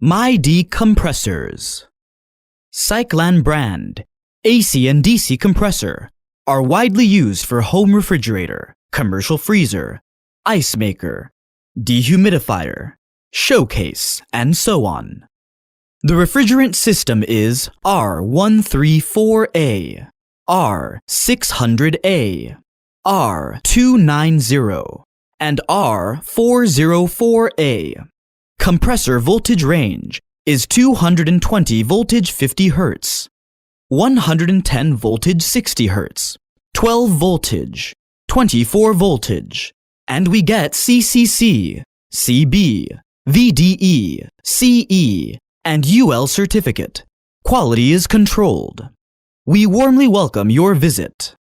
MyD compressors. Cyclan brand, AC and DC compressor are widely used for home refrigerator, commercial freezer, ice maker, dehumidifier, showcase, and so on. The refrigerant system is R134A, R600A, R290, and R404A. Compressor voltage range is 220 voltage 50 Hz, 110 voltage 60 Hz, 12 voltage, 24 voltage, and we get CCC, CB, VDE, CE, and UL certificate. Quality is controlled. We warmly welcome your visit.